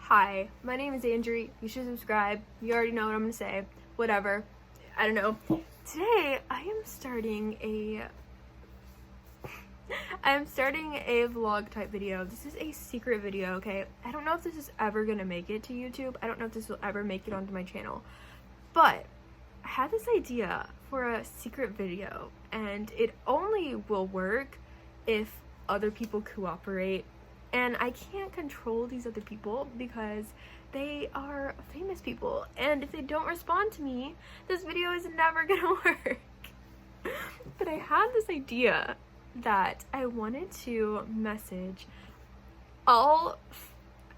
Hi, my name is Andrew. You should subscribe. You already know what I'm gonna say. Whatever. I don't know. Today, I am starting a vlog type video. This is a secret video, okay? I don't know if this is ever gonna make it to YouTube. I don't know if this will ever make it onto my channel. But I had this idea for a secret video, and it only will work if other people cooperate. And I can't control these other people because they are famous people, and if they don't respond to me, this video is never gonna work. But I had this idea that I wanted to message all,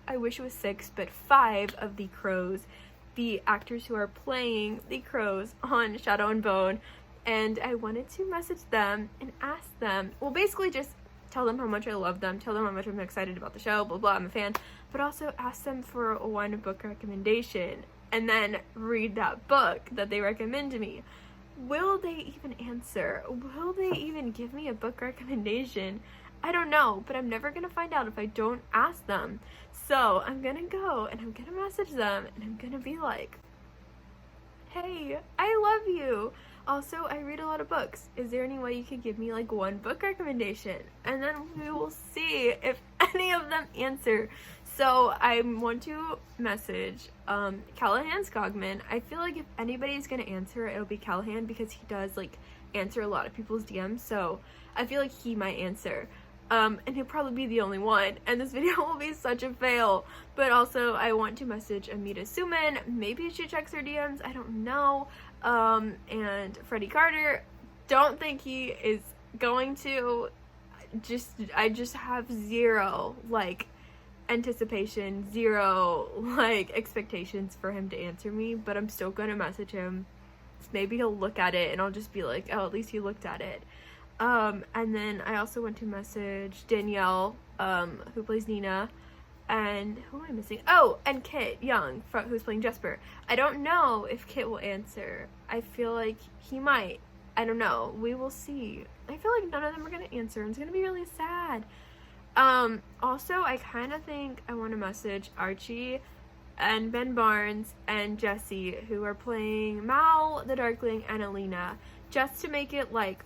I wish it was 6, but 5 of the crows, the actors who are playing the crows on Shadow and Bone, and I wanted to message them and ask them, well, basically just tell them how much I love them, tell them how much I'm excited about the show, blah blah, I'm a fan, but also ask them for one book recommendation and then read that book that they recommend to me. Will they even answer? Will they even give me a book recommendation? I don't know, but I'm never gonna find out if I don't ask them. So I'm gonna go and I'm gonna message them and I'm gonna be like, hey, I love you. Also, I read a lot of books. Is there any way you could give me like one book recommendation? And then we will see if any of them answer. So I want to message Calahan Skogman. I feel like if anybody's gonna answer, it'll be Calahan because he does like answer a lot of people's DMs. So I feel like he might answer. And he'll probably be the only one, and this video will be such a fail. But also, I want to message Amita Suman. Maybe she checks her DMs, I don't know. And Freddie Carter, don't think he is going to. I just have zero, like, anticipation, zero, like, expectations for him to answer me, but I'm still gonna message him. Maybe he'll look at it, and I'll just be like, oh, at least he looked at it. And then I also want to message Danielle, who plays Nina, and who am I missing? Oh, and Kit Young, who's playing Jesper. I don't know if Kit will answer. I feel like he might. I don't know. We will see. I feel like none of them are gonna answer, and it's gonna be really sad. Also, I kind of think I want to message Archie and Ben Barnes and Jesse, who are playing Mal, the Darkling, and Alina, just to make it, like,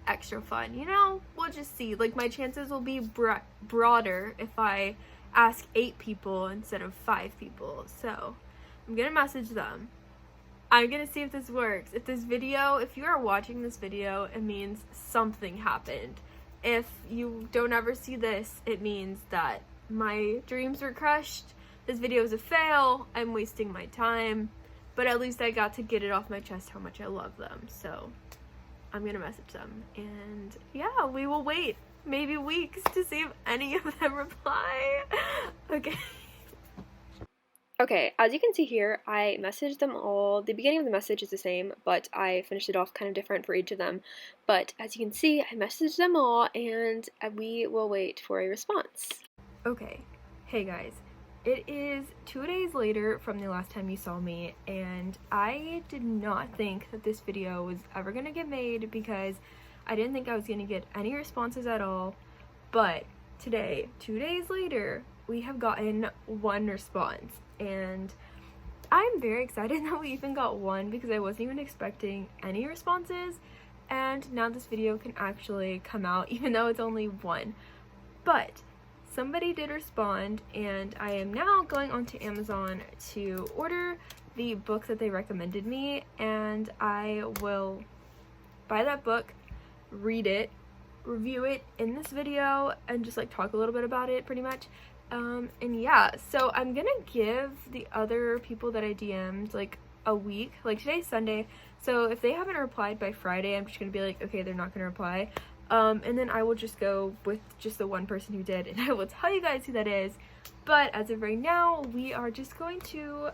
extra fun, you know? We'll just see. Like, my chances will be broader if I ask 8 people instead of 5 people. So I'm gonna message them. I'm gonna see if this works. If you are watching this video, it means something happened. If you don't ever see this, it means that my dreams were crushed. This video is a fail. I'm wasting my time, but at least I got to get it off my chest how much I love them. So I'm gonna message them, and yeah, we will wait maybe weeks to see if any of them reply. Okay, as you can see here, I messaged them all. The beginning of the message is the same, but I finished it off kind of different for each of them. But as you can see, I messaged them all, and we will wait for a response. Okay, hey guys. It is 2 days later from the last time you saw me, and I did not think that this video was ever gonna get made because I didn't think I was gonna get any responses at all. But today, 2 days later, we have gotten 1 response, and I'm very excited that we even got 1 because I wasn't even expecting any responses, and now this video can actually come out even though it's only 1. But somebody did respond, and I am now going onto Amazon to order the book that they recommended me, and I will buy that book, read it, review it in this video, and just like talk a little bit about it pretty much. And yeah, so I'm gonna give the other people that I DM'd like a week. Like, today's Sunday, so if they haven't replied by Friday, I'm just gonna be like, okay, they're not gonna reply. And then I will just go with just the 1 person who did, and I will tell you guys who that is. But as of right now, we are just going to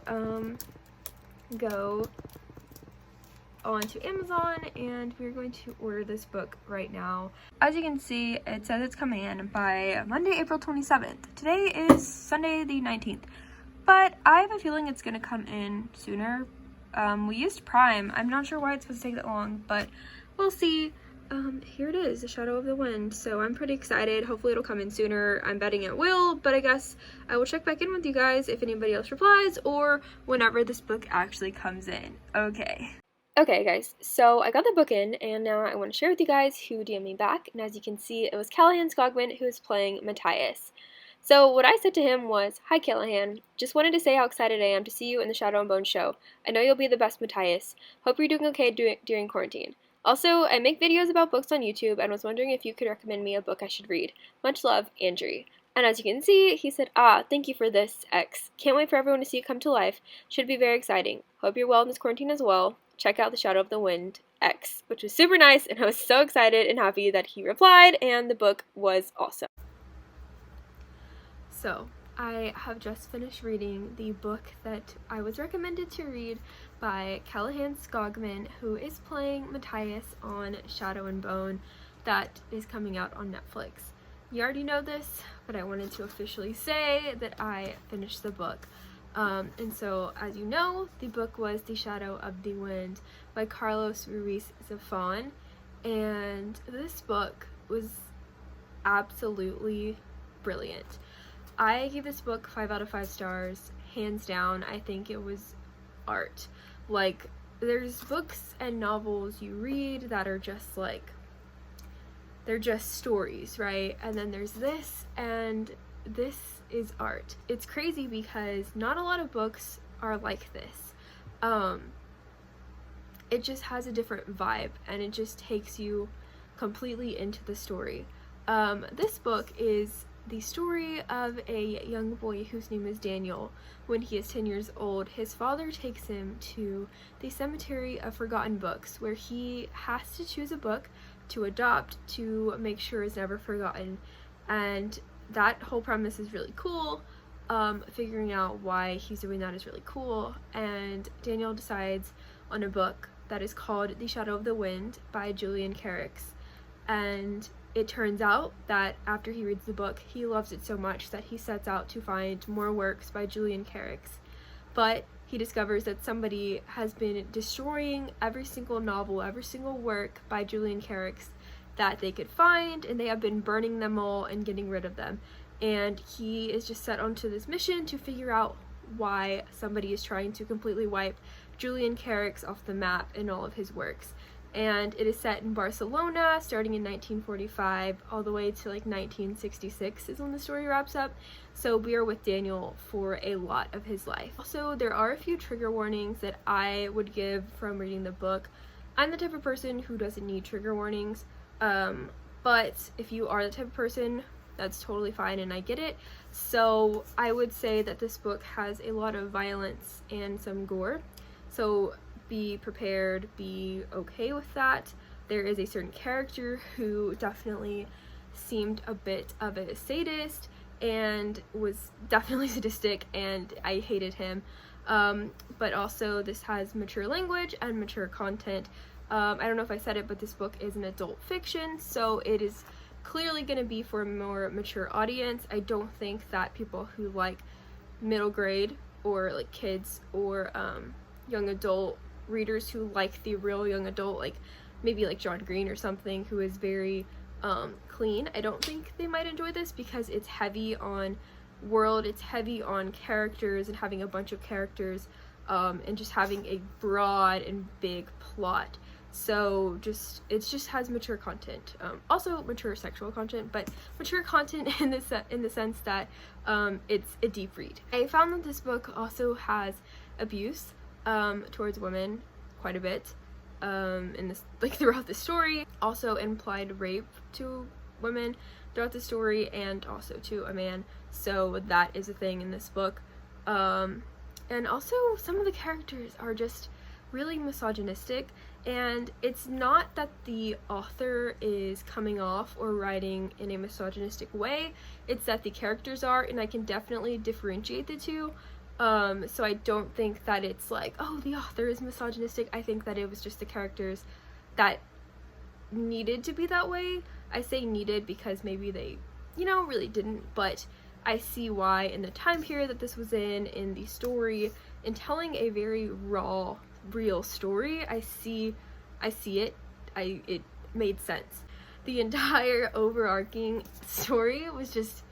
go onto Amazon, and we're going to order this book right now. As you can see, it says it's coming in by Monday, April 27th. Today is Sunday the 19th, but I have a feeling it's gonna come in sooner. We used Prime. I'm not sure why it's supposed to take that long, but we'll see. here it is, The Shadow of the Wind. So I'm pretty excited. Hopefully it'll come in sooner. I'm betting it will, but I guess I will check back in with you guys if anybody else replies or whenever this book actually comes in. Okay guys, so I got the book in and now I want to share with you guys who DM'd me back, and as you can see it was Calahan Skogman who was playing Matthias. So what I said to him was, "Hi Calahan, just wanted to say how excited I am to see you in the Shadow and Bone show. I know you'll be the best Matthias. Hope you're doing okay during quarantine. Also, I make videos about books on YouTube and was wondering if you could recommend me a book I should read. Much love, Andrew." And as you can see, he said, "Thank you for this, X. Can't wait for everyone to see it come to life. Should be very exciting. Hope you're well in this quarantine as well. Check out The Shadow of the Wind, X," which was super nice, and I was so excited and happy that he replied, and the book was awesome. So, I have just finished reading the book that I was recommended to read by Calahan Skogman, who is playing Matthias on Shadow and Bone, that is coming out on Netflix. You already know this, but I wanted to officially say that I finished the book. And so, as you know, the book was The Shadow of the Wind by Carlos Ruiz Zafón, and this book was absolutely brilliant. I gave this book 5 out of 5 stars, hands down. I think it was art. Like, there's books and novels you read that are just like, they're just stories, right? And then there's this, and this is art. It's crazy because not a lot of books are like this. It just has a different vibe, and it just takes you completely into the story. This book is the story of a young boy whose name is Daniel. When he is 10 years old, his father takes him to the Cemetery of Forgotten Books, where he has to choose a book to adopt to make sure it's never forgotten. And that whole premise is really cool. Figuring out why he's doing that is really cool. And Daniel decides on a book that is called The Shadow of the Wind by Julian Carricks. And it turns out that after he reads the book, he loves it so much that he sets out to find more works by Julian Carricks. But he discovers that somebody has been destroying every single novel, every single work by Julian Carricks that they could find, and they have been burning them all and getting rid of them. And he is just set onto this mission to figure out why somebody is trying to completely wipe Julian Carricks off the map in all of his works. And it is set in Barcelona, starting in 1945 all the way to like 1966 is when the story wraps up. So we are with Daniel for a lot of his life. Also, there are a few trigger warnings that I would give from reading the book. I'm the type of person who doesn't need trigger warnings, but if you are the type of person, that's totally fine and I get it. So I would say that this book has a lot of violence and some gore. So be prepared, be okay with that. There is a certain character who definitely seemed a bit of a sadist and was definitely sadistic, and I hated him. But also this has mature language and mature content. I don't know if I said it, but this book is an adult fiction, so it is clearly going to be for a more mature audience. I don't think that people who like middle grade or like kids or young adult readers who like the real young adult, like maybe like John Green or something, who is very clean, I don't think they might enjoy this because it's heavy on world, it's heavy on characters and having a bunch of characters, and just having a broad and big plot. So it just has mature content, also mature sexual content, but mature content in the sense that it's a deep read. I found that this book also has abuse towards women quite a bit in this, like, throughout the story. Also implied rape to women throughout the story, and also to a man, so that is a thing in this book. And also some of the characters are just really misogynistic, and it's not that the author is coming off or writing in a misogynistic way, it's that the characters are, and I can definitely differentiate the two. So I don't think that it's like, oh, the author is misogynistic. I think that it was just the characters that needed to be that way. I say needed because maybe they, really didn't, but I see why in the time period that this was in the story, in telling a very raw, real story, I see it. made sense. The entire overarching story was just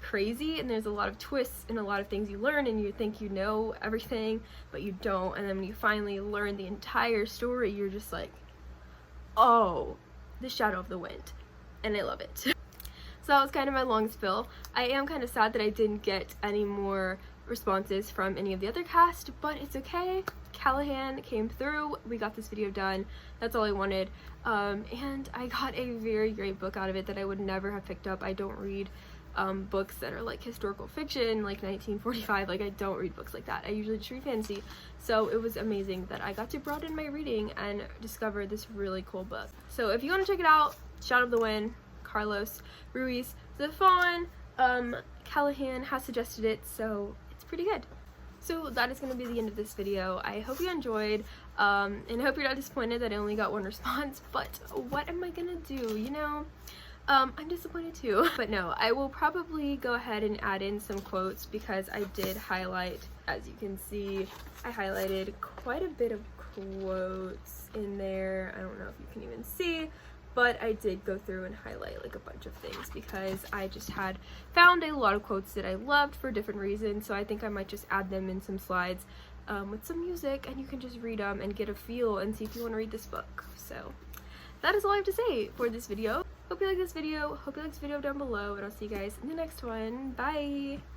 crazy, and there's a lot of twists and a lot of things you learn, and you think you know everything, but you don't, and then when you finally learn the entire story, you're just like, oh, the Shadow of the Wind, and I love it. So that was kind of my long spill. I am kind of sad that I didn't get any more responses from any of the other cast, but it's okay. Calahan came through, we got this video done, that's all I wanted, and I got a very great book out of it that I would never have picked up. I don't read books that are like historical fiction, like 1945, like I don't read books like that. I usually just read fantasy, so it was amazing that I got to broaden my reading and discover this really cool book. So if you want to check it out, Shadow of the Wind, Carlos Ruiz Zafón, Calahan has suggested it, so it's pretty good. So that is going to be the end of this video. I hope you enjoyed, and I hope you're not disappointed that I only got one response, but what am I gonna do, you know? I'm disappointed too. But no, I will probably go ahead and add in some quotes because I did highlight, as you can see, I highlighted quite a bit of quotes in there. I don't know if you can even see, but I did go through and highlight like a bunch of things because I just had found a lot of quotes that I loved for different reasons, so I think I might just add them in some slides with some music, and you can just read them and get a feel and see if you want to read this book. So that is all I have to say for this video. Hope you like this video, hope you like this video down below, and I'll see you guys in the next one. Bye!